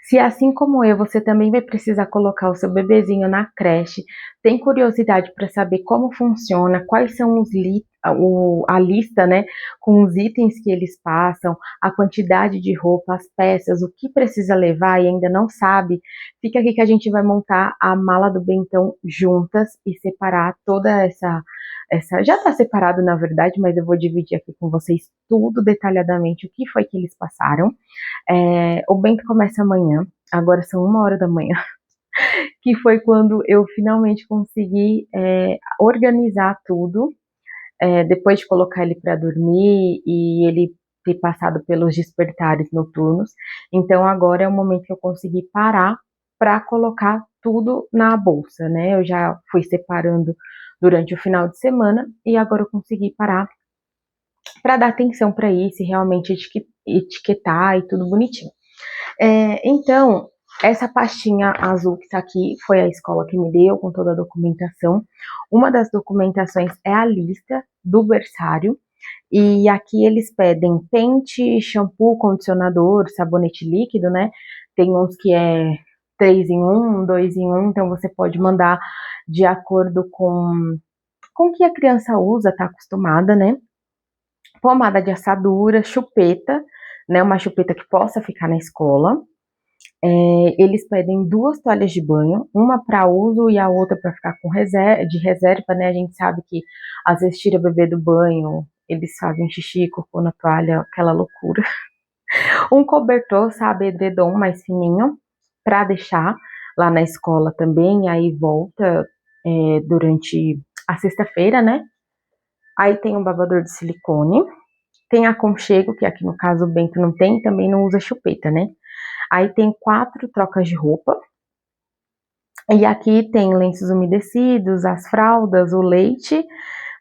Se assim como eu, você também vai precisar colocar o seu bebezinho na creche, tem curiosidade para saber como funciona, quais são a lista, né, com os itens que eles passam, a quantidade de roupa, as peças, o que precisa levar e ainda não sabe, fica aqui que a gente vai montar a mala do bentão juntas e separar toda essa já está separado na verdade, mas eu vou dividir aqui com vocês tudo detalhadamente o que foi que eles passaram. O Bento começa amanhã, agora são 1 hora da manhã, que foi quando eu finalmente consegui organizar tudo, depois de colocar ele para dormir e ele ter passado pelos despertares noturnos. Então agora é o momento que eu consegui parar para colocar tudo na bolsa, né? Eu já fui separando durante o final de semana e agora eu consegui parar para dar atenção para isso e realmente etiquetar e tudo bonitinho. Então, essa pastinha azul que tá aqui foi a escola que me deu com toda a documentação. Uma das documentações é a lista do berçário. E aqui eles pedem pente, shampoo, condicionador, sabonete líquido, né? Tem uns que é 3 em 1, 2 em 1, então você pode mandar de acordo com o que a criança usa, tá acostumada, né? Pomada de assadura, chupeta, né? Uma chupeta que possa ficar na escola. Eles pedem 2 toalhas de banho, uma para uso e a outra para ficar de reserva, né? A gente sabe que às vezes tira o bebê do banho, eles fazem xixi, cocô na toalha, aquela loucura. Um cobertor, sabe, edredom mais fininho, para deixar lá na escola também, aí volta durante a sexta-feira, né? Aí tem um babador de silicone, tem aconchego, que aqui no caso o Bento não tem, também não usa chupeta, né? Aí tem 4 trocas de roupa. E aqui tem lenços umedecidos, as fraldas, o leite,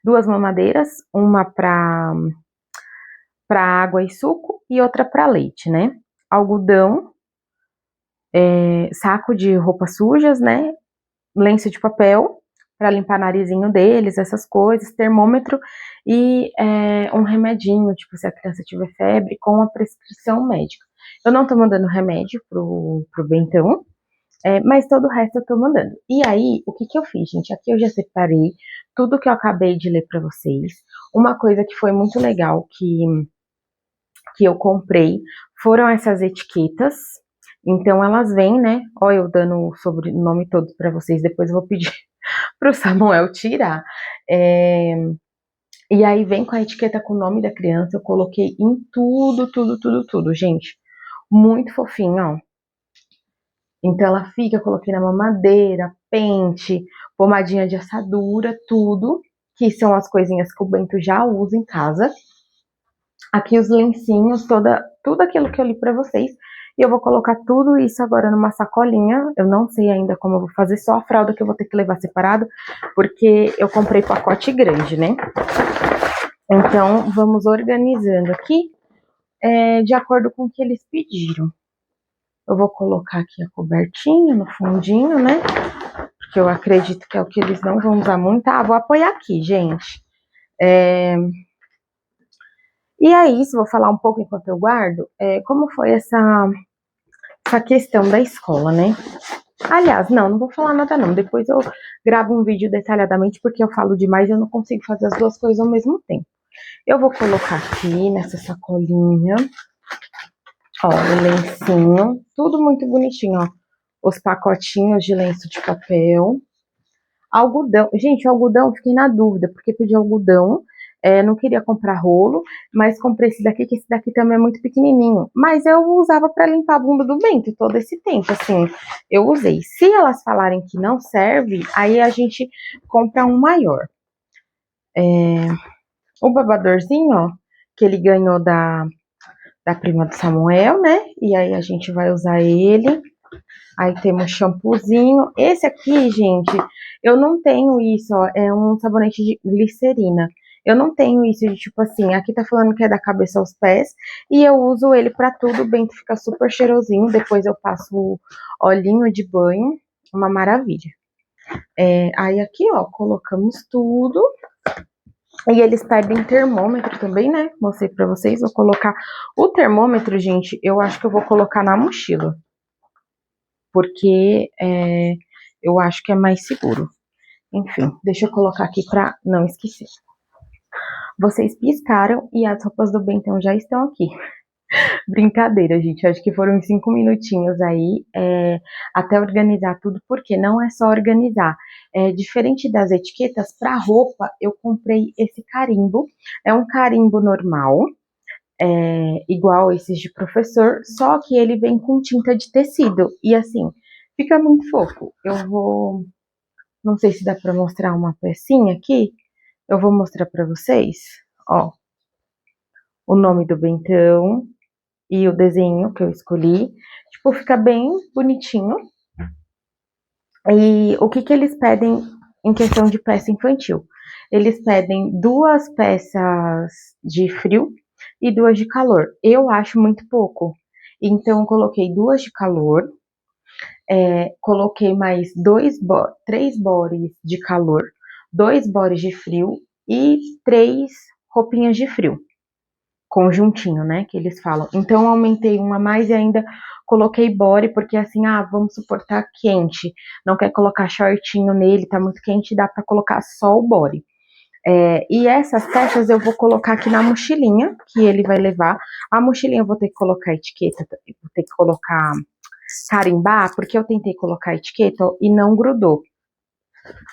2 mamadeiras, uma para água e suco e outra para leite, né? Algodão, saco de roupas sujas, né? Lenço de papel para limpar o narizinho deles, essas coisas, termômetro e um remedinho, tipo se a criança tiver febre, com a prescrição médica. Eu não tô mandando remédio pro Bentão, mas todo o resto eu tô mandando. E aí, o que eu fiz, gente? Aqui eu já separei tudo que eu acabei de ler para vocês. Uma coisa que foi muito legal que eu comprei foram essas etiquetas. Então elas vêm, né? Ó, eu dando o sobrenome todo para vocês, depois eu vou pedir pro Samuel tirar. E aí vem com a etiqueta com o nome da criança, eu coloquei em tudo, tudo, tudo, tudo, gente. Muito fofinho, ó. Então ela fica, eu coloquei na mamadeira, pente, pomadinha de assadura, tudo, que são as coisinhas que o Bento já usa em casa. Aqui os lencinhos, tudo aquilo que eu li pra vocês. E eu vou colocar tudo isso agora numa sacolinha. Eu não sei ainda como eu vou fazer, só a fralda que eu vou ter que levar separado, porque eu comprei pacote grande, né? Então, vamos organizando aqui, de acordo com o que eles pediram. Eu vou colocar aqui a cobertinha no fundinho, né? Porque eu acredito que é o que eles não vão usar muito. Ah, vou apoiar aqui, gente. E é isso, vou falar um pouco enquanto eu guardo, como foi essa questão da escola, né? Aliás, não vou falar nada não, depois eu gravo um vídeo detalhadamente, porque eu falo demais e eu não consigo fazer as duas coisas ao mesmo tempo. Eu vou colocar aqui nessa sacolinha, ó, o lencinho, tudo muito bonitinho, ó. Os pacotinhos de lenço de papel. Algodão, gente, o algodão, fiquei na dúvida, porque pedi algodão, não queria comprar rolo, mas comprei esse daqui, que esse daqui também é muito pequenininho. Mas eu usava para limpar a bunda do Bento todo esse tempo, assim, eu usei. Se elas falarem que não serve, aí a gente compra um maior. O babadorzinho, ó, que ele ganhou da prima do Samuel, né? E aí a gente vai usar ele. Aí temos shampoozinho. Esse aqui, gente, eu não tenho isso, ó. É um sabonete de glicerina. Eu não tenho isso de tipo assim, aqui tá falando que é da cabeça aos pés. E eu uso ele pra tudo, o Bento fica super cheirosinho. Depois eu passo o olhinho de banho. Uma maravilha. Aí aqui, ó, colocamos tudo. E eles pedem termômetro também, né? Mostrei pra vocês. Vou colocar o termômetro, gente, eu acho que eu vou colocar na mochila. porque eu acho que é mais seguro. Enfim, deixa eu colocar aqui para não esquecer. Vocês piscaram e as roupas do Bentão já estão aqui. Brincadeira, gente. Acho que foram 5 minutinhos aí até organizar tudo, porque não é só organizar. Diferente das etiquetas, para roupa eu comprei esse carimbo. É um carimbo normal, igual esses de professor, só que ele vem com tinta de tecido. E assim, fica muito fofo. Eu vou. Não sei se dá para mostrar uma pecinha aqui. Eu vou mostrar para vocês. Ó, o nome do Bentão e o desenho que eu escolhi. Tipo, fica bem bonitinho. E o que eles pedem em questão de peça infantil? Eles pedem 2 peças de frio e 2 de calor. Eu acho muito pouco. Então, eu coloquei 2 de calor, coloquei mais 3 bores de calor, 2 bores de frio e 3 roupinhas de frio. Conjuntinho, né, que eles falam. Então, eu aumentei uma a mais e ainda coloquei body, porque assim, vamos supor, tá quente, não quer colocar shortinho nele, tá muito quente, dá pra colocar só o body. E essas peças eu vou colocar aqui na mochilinha, que ele vai levar. A mochilinha eu vou ter que colocar etiqueta, vou ter que colocar, carimbar, porque eu tentei colocar etiqueta e não grudou.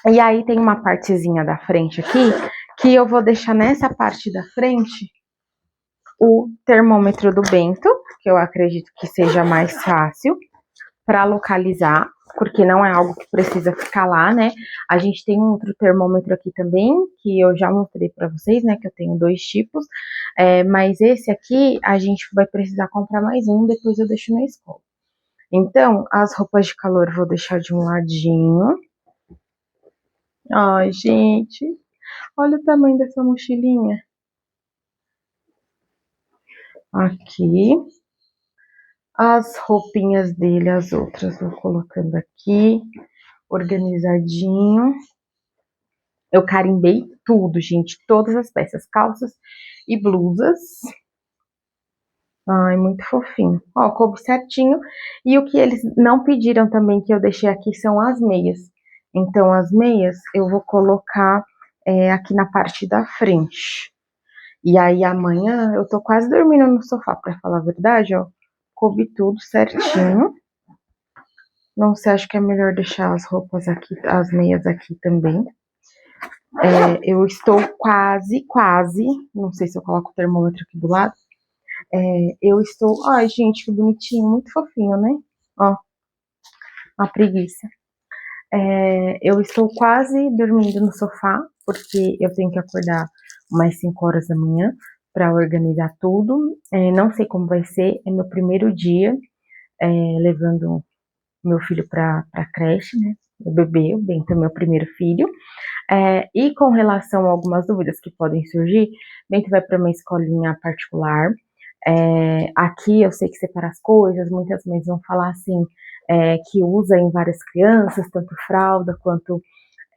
E aí tem uma partezinha da frente aqui, que eu vou deixar nessa parte da frente, o termômetro do Bento, que eu acredito que seja mais fácil para localizar, porque não é algo que precisa ficar lá, né? A gente tem um outro termômetro aqui também, que eu já mostrei para vocês, né? Que eu tenho 2 tipos, mas esse aqui a gente vai precisar comprar mais um, depois eu deixo na escola. Então, as roupas de calor eu vou deixar de um ladinho. Ai, gente, olha o tamanho dessa mochilinha. Aqui. As roupinhas dele, as outras, vou colocando aqui, organizadinho. Eu carimbei tudo, gente, todas as peças, calças e blusas. Ai, muito fofinho. Ó, coube certinho. E o que eles não pediram também, que eu deixei aqui, são as meias. Então, as meias eu vou colocar aqui na parte da frente. E aí, amanhã, eu tô quase dormindo no sofá, pra falar a verdade, ó. Coube tudo certinho. Não sei, acho que é melhor deixar as roupas aqui, as meias aqui também. Eu estou quase, não sei se eu coloco o termômetro aqui do lado. Eu estou, ai gente, que bonitinho, muito fofinho, né? Ó, uma preguiça. Eu estou quase dormindo no sofá, porque eu tenho que acordar umas 5 horas da manhã para organizar tudo. Não sei como vai ser, é meu primeiro dia levando meu filho para creche, né? O bebê, o Bento é meu primeiro filho. E com relação a algumas dúvidas que podem surgir, Bento vai para uma escolinha particular. Aqui eu sei que separa as coisas, muitas mães vão falar assim, que usa em várias crianças, tanto fralda quanto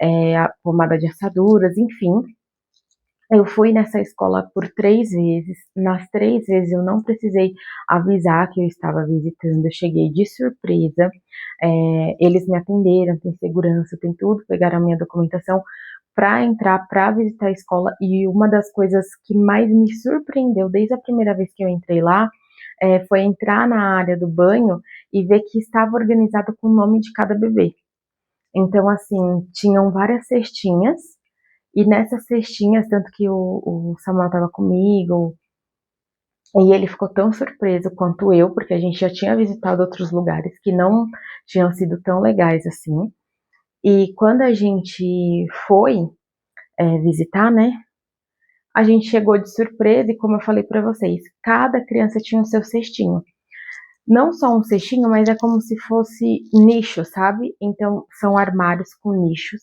a pomada de assaduras, enfim. Eu fui nessa escola por 3 vezes. Nas 3 vezes eu não precisei avisar que eu estava visitando. Eu cheguei de surpresa. Eles me atenderam, tem segurança, tem tudo, pegaram a minha documentação para entrar, para visitar a escola. E uma das coisas que mais me surpreendeu desde a primeira vez que eu entrei lá foi entrar na área do banho e ver que estava organizado com o nome de cada bebê. Então, assim, tinham várias cestinhas. E nessas cestinhas, tanto que o Samuel estava comigo, e ele ficou tão surpreso quanto eu, porque a gente já tinha visitado outros lugares que não tinham sido tão legais assim. E quando a gente foi visitar, né, a gente chegou de surpresa e, como eu falei para vocês, cada criança tinha o seu cestinho. Não só um cestinho, mas é como se fosse nicho, sabe? Então, são armários com nichos.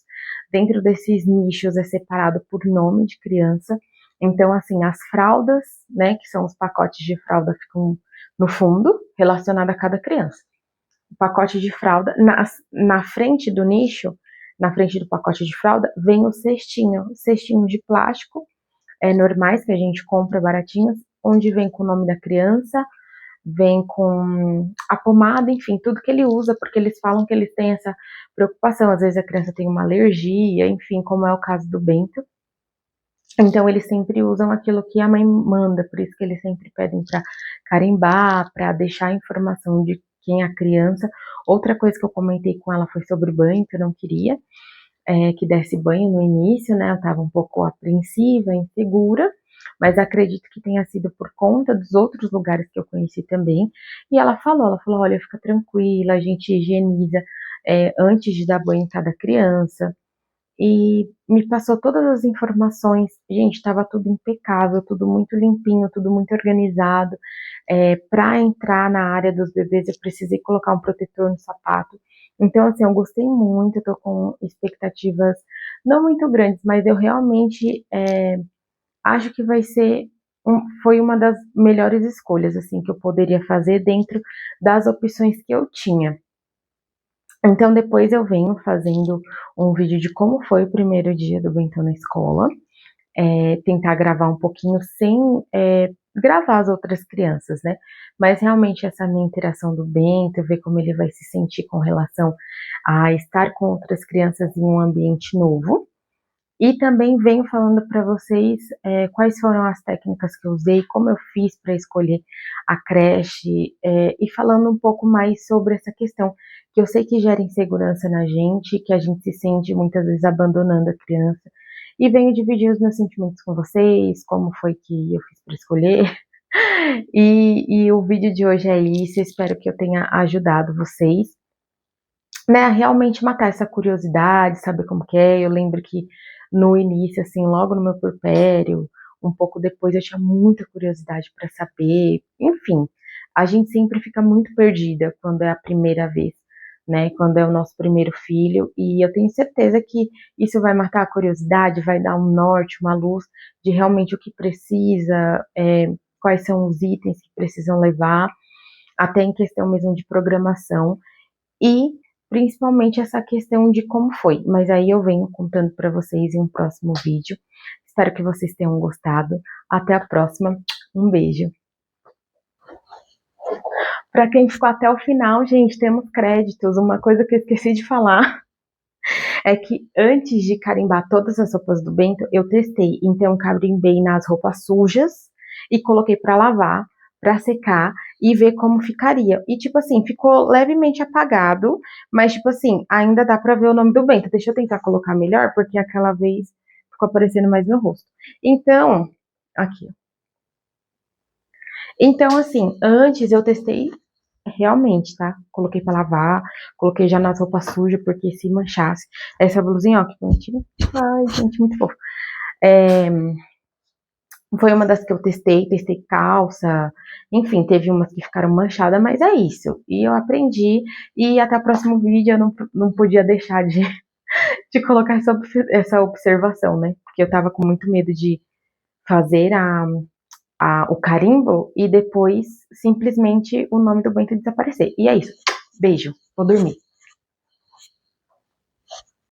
Dentro desses nichos é separado por nome de criança. Então, assim, as fraldas, né, que são os pacotes de fralda, ficam no fundo, relacionado a cada criança. O pacote de fralda, na frente do nicho, na frente do pacote de fralda, vem o cestinho de plástico, normais, que a gente compra baratinhos, onde vem com o nome da criança, vem com a pomada, enfim, tudo que ele usa, porque eles falam que eles têm essa preocupação, às vezes a criança tem uma alergia, enfim, como é o caso do Bento. Então eles sempre usam aquilo que a mãe manda, por isso que eles sempre pedem para carimbar, para deixar a informação de quem é a criança. Outra coisa que eu comentei com ela foi sobre banho, que eu não queria que desse banho no início, né? Eu estava um pouco apreensiva, insegura, mas acredito que tenha sido por conta dos outros lugares que eu conheci também. E ela falou, olha, fica tranquila, a gente higieniza antes de dar banho em cada criança. E me passou todas as informações. Gente, estava tudo impecável, tudo muito limpinho, tudo muito organizado. Para entrar na área dos bebês, eu precisei colocar um protetor no sapato. Então, assim, eu gostei muito, eu tô com expectativas não muito grandes, mas eu realmente acho que foi uma das melhores escolhas, assim, que eu poderia fazer dentro das opções que eu tinha. Então, depois eu venho fazendo um vídeo de como foi o primeiro dia do Bentão na escola, tentar gravar um pouquinho sem gravar as outras crianças, né? Mas realmente essa minha interação do Bento, ver como ele vai se sentir com relação a estar com outras crianças em um ambiente novo. E também venho falando para vocês quais foram as técnicas que eu usei, como eu fiz para escolher a creche, e falando um pouco mais sobre essa questão, que eu sei que gera insegurança na gente, que a gente se sente muitas vezes abandonando a criança. E venho dividir os meus sentimentos com vocês, como foi que eu fiz para escolher. E o vídeo de hoje é isso, espero que eu tenha ajudado vocês, né, a realmente matar essa curiosidade, saber como que é. Eu lembro que no início, assim, logo no meu puerpério, um pouco depois, eu tinha muita curiosidade para saber. Enfim, a gente sempre fica muito perdida quando é a primeira vez, né? Quando é o nosso primeiro filho. E eu tenho certeza que isso vai matar a curiosidade, vai dar um norte, uma luz de realmente o que precisa, quais são os itens que precisam levar, até em questão mesmo de programação. E principalmente essa questão de como foi. Mas aí eu venho contando para vocês em um próximo vídeo. Espero que vocês tenham gostado. Até a próxima. Um beijo. Para quem ficou até o final, gente, temos créditos. Uma coisa que eu esqueci de falar é que antes de carimbar todas as roupas do Bento, eu testei. Então, carimbei nas roupas sujas e coloquei para lavar, para secar e ver como ficaria. E, tipo assim, ficou levemente apagado, mas, tipo assim, ainda dá para ver o nome do Bento. Deixa eu tentar colocar melhor, porque aquela vez ficou aparecendo mais meu rosto. Então, aqui. Então, assim, antes eu testei realmente, tá? Coloquei pra lavar, coloquei já nas roupas sujas, porque se manchasse. Essa blusinha, ó, que bonitinha. Ai, gente, muito fofo. Foi uma das que eu testei calça, enfim, teve umas que ficaram manchadas, mas é isso. E eu aprendi, e até o próximo vídeo eu não podia deixar de colocar essa observação, né? Porque eu tava com muito medo de fazer o carimbo e depois simplesmente o nome do Bento desaparecer. E é isso. Beijo. Vou dormir.